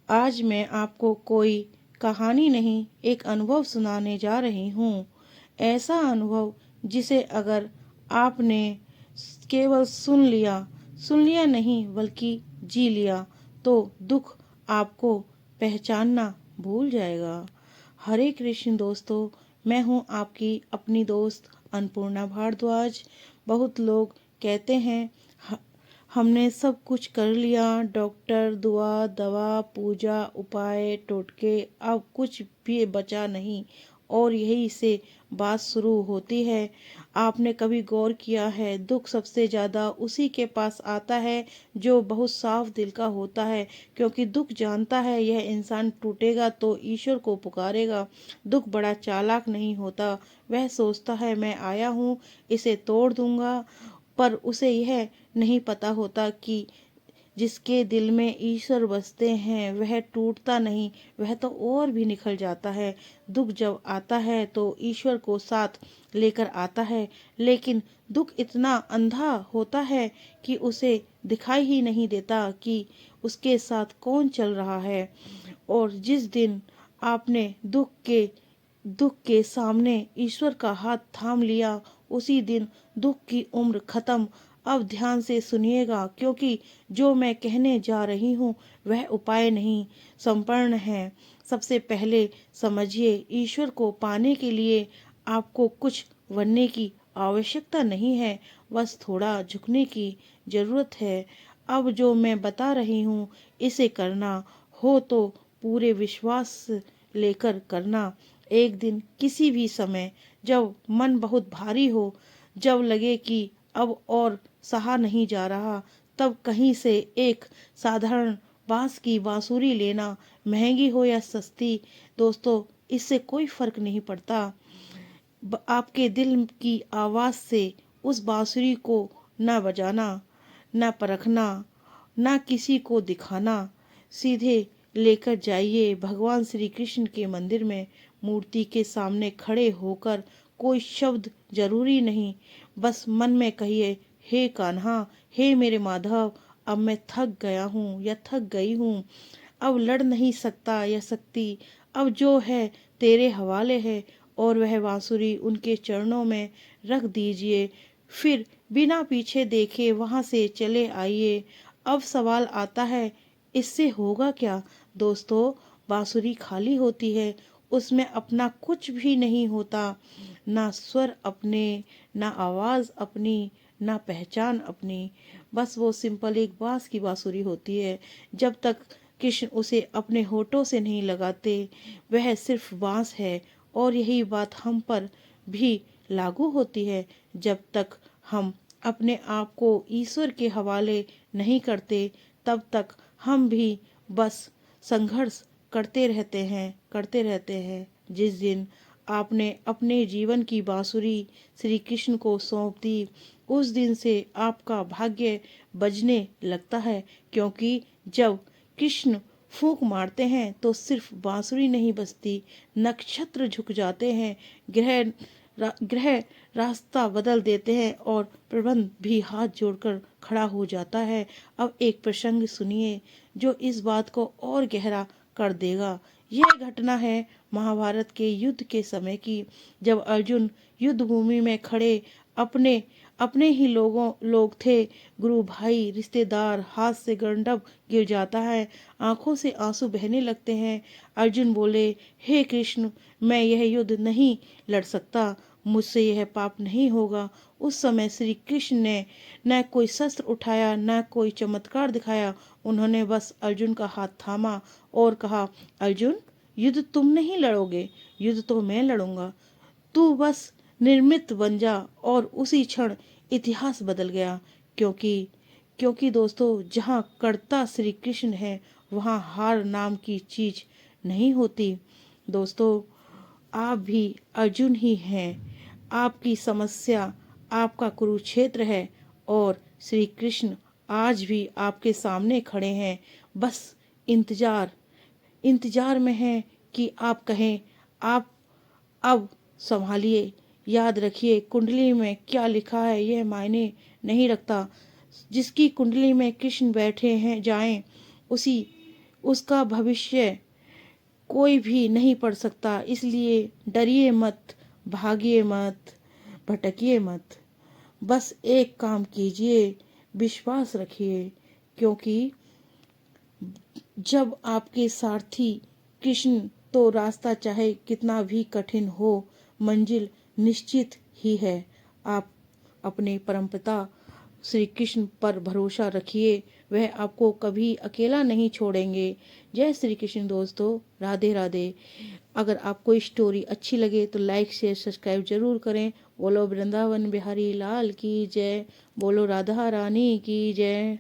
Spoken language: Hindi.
आज मैं आपको कोई कहानी नहीं, एक अनुभव सुनाने जा रही हूँ। ऐसा अनुभव जिसे अगर आपने केवल सुन लिया नहीं बल्कि जी लिया, तो दुख आपको पहचानना भूल जाएगा। हरे कृष्ण दोस्तों, मैं हूँ आपकी अपनी दोस्त अन्नपूर्णा भारद्वाज। बहुत लोग कहते हैं हमने सब कुछ कर लिया, डॉक्टर, दुआ, दवा, पूजा, उपाय, टोटके, अब कुछ भी बचा नहीं। और यही से बात शुरू होती है। आपने कभी गौर किया है, दुख सबसे ज़्यादा उसी के पास आता है जो बहुत साफ दिल का होता है, क्योंकि दुख जानता है यह इंसान टूटेगा तो ईश्वर को पुकारेगा। दुख बड़ा चालाक नहीं होता, वह सोचता है मैं आया हूँ, इसे तोड़ दूंगा, पर उसे यह नहीं पता होता कि जिसके दिल में ईश्वर बसते हैं वह टूटता नहीं, वह तो और भी निखर जाता है। दुख जब आता है तो ईश्वर को साथ लेकर आता है, लेकिन दुख इतना अंधा होता है कि उसे दिखाई ही नहीं देता कि उसके साथ कौन चल रहा है। और जिस दिन आपने दुख के सामने ईश्वर का हाथ थाम लिया, उसी दिन दुख की उम्र खत्म। अब ध्यान से सुनिएगा, क्योंकि जो मैं कहने जा रही हूँ वह उपाय नहीं, संपूर्ण है। सबसे पहले समझिए, ईश्वर को पाने के लिए आपको कुछ बनने की आवश्यकता नहीं है, बस थोड़ा झुकने की जरूरत है। अब जो मैं बता रही हूँ इसे करना हो तो पूरे विश्वास लेकर करना। एक दिन किसी भी समय जब मन बहुत भारी हो, जब लगे कि अब और सहा नहीं जा रहा, तब कहीं से एक साधारण बांस की बांसुरी लेना, महंगी हो या सस्ती, दोस्तों इससे कोई फर्क नहीं पड़ता। आपके दिल की आवाज से उस बांसुरी को न बजाना, न परखना, न किसी को दिखाना, सीधे लेकर जाइए भगवान श्री कृष्ण के मंदिर में। मूर्ति के सामने खड़े होकर कोई शब्द जरूरी नहीं, बस मन में कहिए, हे कान्हा, हे मेरे माधव, अब मैं थक गया हूँ या थक गई हूँ, अब लड़ नहीं सकता या सकती, अब जो है तेरे हवाले है। और वह बांसुरी उनके चरणों में रख दीजिए, फिर बिना पीछे देखे वहां से चले आइए। अब सवाल आता है, इससे होगा क्या? दोस्तों, बांसुरी खाली होती है, उसमें अपना कुछ भी नहीं होता, ना स्वर अपने, ना आवाज अपनी, ना पहचान अपनी। बस वो सिंपल एक बांस की बांसुरी होती है। जब तक कृष्ण उसे अपने होठों से नहीं लगाते, वह सिर्फ बांस है। और यही बात हम पर भी लागू होती है। जब तक हम अपने आप को ईश्वर के हवाले नहीं करते, तब तक हम भी बस संघर्ष करते रहते हैं। जिस दिन आपने अपने जीवन की बांसुरी श्री कृष्ण को सौंप दी, उस दिन से आपका भाग्य बजने लगता है, क्योंकि जब कृष्ण फूंक मारते हैं तो सिर्फ बांसुरी नहीं बजती, नक्षत्र झुक जाते हैं, ग्रह रास्ता बदल देते हैं और प्रबंध भी हाथ जोड़कर खड़ा हो जाता है। अब एक प्रसंग सुनिए जो इस बात को और गहरा कर देगा। यह घटना है महाभारत के युद्ध के समय की, जब अर्जुन युद्ध भूमि में खड़े अपने अपने ही लोग थे, गुरु भाई रिश्तेदार, हाथ से गंडब गिर जाता है, आंखों से आंसू बहने लगते हैं। अर्जुन बोले, हे कृष्ण, मैं यह युद्ध नहीं लड़ सकता, मुझसे यह पाप नहीं होगा। उस समय श्री कृष्ण ने न कोई शस्त्र उठाया, न कोई चमत्कार दिखाया, उन्होंने बस अर्जुन का हाथ थामा और कहा, अर्जुन, युद्ध तुम नहीं लड़ोगे, युद्ध तो मैं लड़ूंगा, तू बस निर्मित बन जा। और उसी क्षण इतिहास बदल गया, क्योंकि क्योंकि दोस्तों, जहाँ कर्ता श्री कृष्ण है वहाँ हार नाम की चीज नहीं होती। दोस्तों, आप भी अर्जुन ही हैं। आपकी समस्या आपका कुरुक्षेत्र है और श्री कृष्ण आज भी आपके सामने खड़े हैं, बस इंतजार इंतजार में हैं कि आप कहें, आप अब संभालिए। याद रखिए, कुंडली में क्या लिखा है यह मायने नहीं रखता, जिसकी कुंडली में कृष्ण बैठे हैं जाएं, उसी उसका भविष्य कोई भी नहीं पढ़ सकता। इसलिए डरिए मत, भागिए मत, भटकिए मत। बस एक काम कीजिए, विश्वास रखिए, क्योंकि जब आपके सारथी कृष्ण, तो रास्ता चाहे कितना भी कठिन हो, मंजिल निश्चित ही है। आप अपने परमपिता श्री कृष्ण पर भरोसा रखिए, वह आपको कभी अकेला नहीं छोड़ेंगे। जय श्री कृष्ण दोस्तों, राधे राधे। अगर आपको ये स्टोरी अच्छी लगे तो लाइक शेयर सब्सक्राइब जरूर करें। बोलो वृंदावन बिहारी लाल की जय, बोलो राधा रानी की जय।